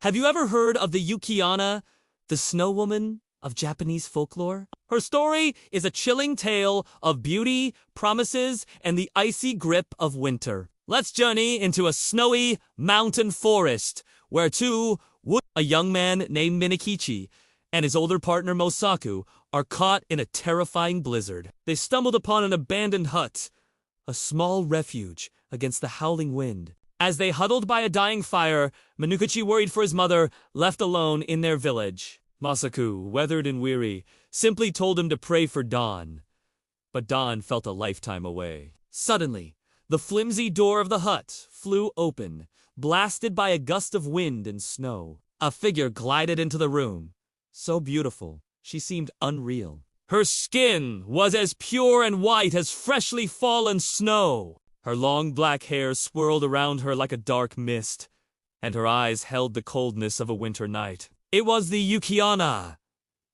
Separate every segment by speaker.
Speaker 1: Have you ever heard of the Yuki-onna, the snow woman of Japanese folklore? Her story is a chilling tale of beauty, promises, and the icy grip of winter. Let's journey into a snowy mountain forest where a young man named Minakichi and his older partner Mosaku are caught in a terrifying blizzard. They stumbled upon an abandoned hut, a small refuge against the howling wind. As they huddled by a dying fire, Minakichi, worried for his mother, left alone in their village. Mosaku, weathered and weary, simply told him to pray for dawn. But dawn felt a lifetime away. Suddenly, the flimsy door of the hut flew open, blasted by a gust of wind and snow. A figure glided into the room. So beautiful, she seemed unreal. Her skin was as pure and white as freshly fallen snow. Her long black hair swirled around her like a dark mist, and her eyes held the coldness of a winter night. It was the Yuki-onna,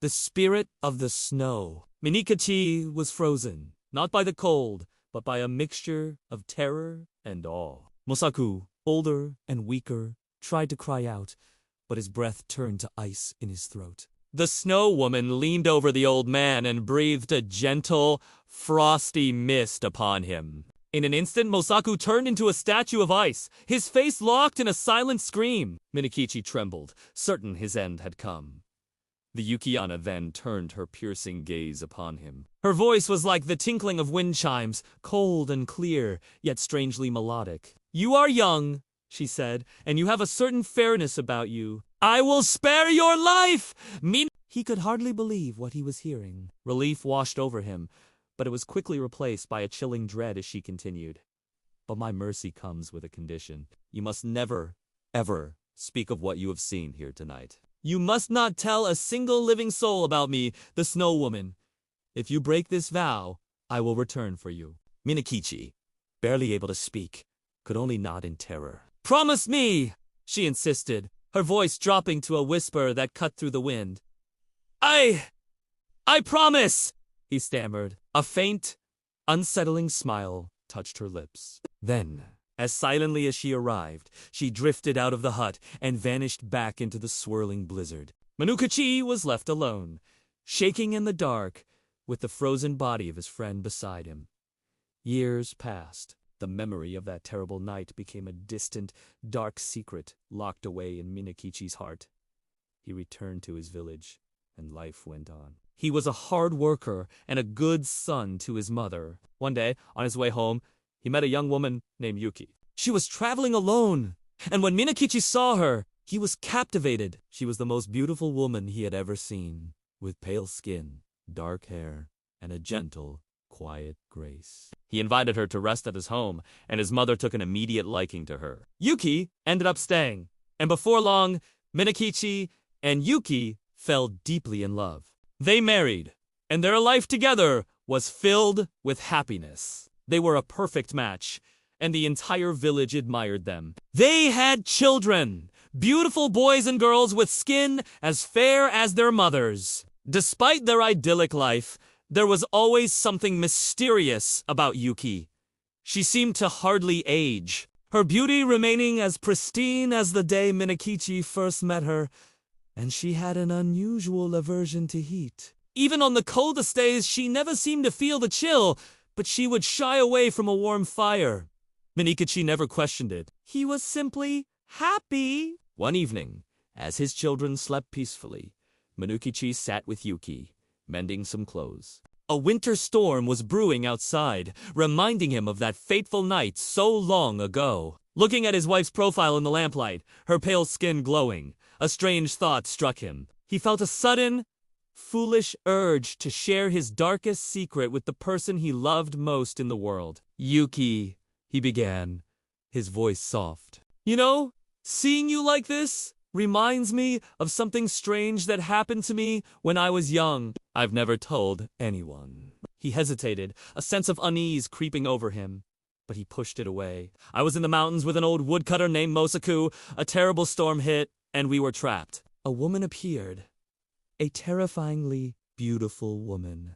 Speaker 1: the spirit of the snow. Minakichi was frozen, not by the cold, but by a mixture of terror and awe. Mosaku, older and weaker, tried to cry out, but his breath turned to ice in his throat. The snow woman leaned over the old man and breathed a gentle, frosty mist upon him. In an instant, Mosaku turned into a statue of ice, his face locked in a silent scream. Minakichi trembled, certain his end had come. The Yuki-onna then turned her piercing gaze upon him. Her voice was like the tinkling of wind chimes, cold and clear, yet strangely melodic. "You are young," she said, "and you have a certain fairness about you. I will spare your life!" He could hardly believe what he was hearing. Relief washed over him, but it was quickly replaced by a chilling dread as she continued. "But my mercy comes with a condition. You must never, ever speak of what you have seen here tonight. You must not tell a single living soul about me, the snow woman. If you break this vow, I will return for you." Minakichi, barely able to speak, could only nod in terror. "Promise me," she insisted, her voice dropping to a whisper that cut through the wind. I promise," he stammered. A faint, unsettling smile touched her lips. Then, as silently as she arrived, she drifted out of the hut and vanished back into the swirling blizzard. Minakichi was left alone, shaking in the dark, with the frozen body of his friend beside him. Years passed. The memory of that terrible night became a distant, dark secret locked away in Minakichi's heart. He returned to his village, and life went on. He was a hard worker and a good son to his mother. One day, on his way home, he met a young woman named Yuki. She was traveling alone, and when Minakichi saw her, he was captivated. She was the most beautiful woman he had ever seen, with pale skin, dark hair, and a gentle, quiet grace. He invited her to rest at his home, and his mother took an immediate liking to her. Yuki ended up staying, and before long, Minakichi and Yuki fell deeply in love. They married, and their life together was filled with happiness. They were a perfect match, and the entire village admired them. They had children, beautiful boys and girls with skin as fair as their mothers. Despite their idyllic life, there was always something mysterious about Yuki. She seemed to hardly age, her beauty remaining as pristine as the day Minakichi first met her, and she had an unusual aversion to heat. Even on the coldest days, she never seemed to feel the chill, but she would shy away from a warm fire. Minakichi never questioned it. He was simply happy. One evening, as his children slept peacefully, Minakichi sat with Yuki, mending some clothes. A winter storm was brewing outside, reminding him of that fateful night so long ago. Looking at his wife's profile in the lamplight, her pale skin glowing, a strange thought struck him. He felt a sudden, foolish urge to share his darkest secret with the person he loved most in the world. "Yuki," he began, his voice soft. "You know, seeing you like this reminds me of something strange that happened to me when I was young. I've never told anyone." He hesitated, a sense of unease creeping over him, but he pushed it away. "I was in the mountains with an old woodcutter named Mosaku. A terrible storm hit, and we were trapped." A woman appeared, a terrifyingly beautiful woman.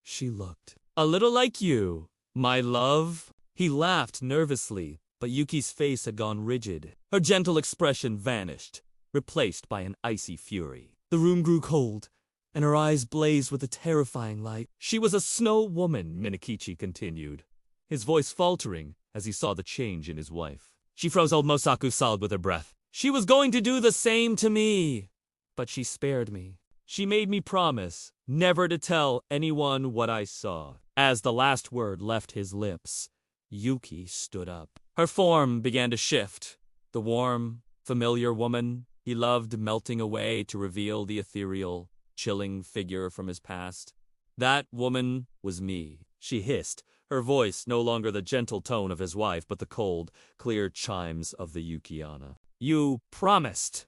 Speaker 1: She looked a little like you, my love. He laughed nervously, but Yuki's face had gone rigid. Her gentle expression vanished. replaced by an icy fury. The room grew cold, and her eyes blazed with a terrifying light. She was a snow woman, Minakichi continued, his voice faltering as he saw the change in his wife. She froze old Mosaku solid with her breath. She was going to do the same to me, but she spared me. She made me promise never to tell anyone what I saw. As the last word left his lips, Yuki stood up. Her form began to shift. The warm, familiar woman he loved melting away to reveal the ethereal, chilling figure from his past. That woman was me, she hissed, her voice no longer the gentle tone of his wife, but the cold, clear chimes of the Yuki-onna. You promised.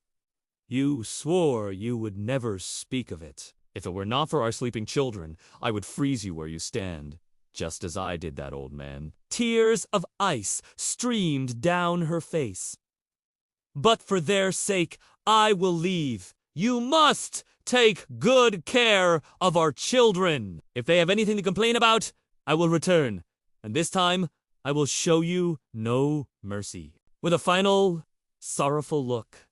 Speaker 1: You swore you would never speak of it. If it were not for our sleeping children, I would freeze you where you stand, just as I did that old man. Tears of ice streamed down her face. But for their sake, I will leave. You must take good care of our children. If they have anything to complain about, I will return, and this time I will show you no mercy. With a final, sorrowful look,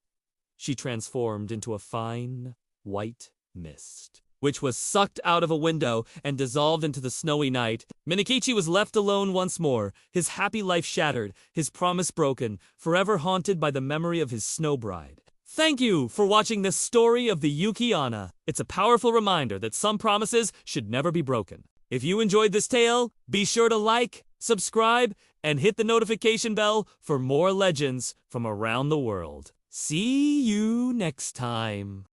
Speaker 1: she transformed into a fine, white mist, which was sucked out of a window and dissolved into the snowy night. Minakichi was left alone once more, his happy life shattered, his promise broken, forever haunted by the memory of his snow bride. Thank you for watching this story of the Yuki-onna. It's a powerful reminder that some promises should never be broken. If you enjoyed this tale, be sure to like, subscribe, and hit the notification bell for more legends from around the world. See you next time.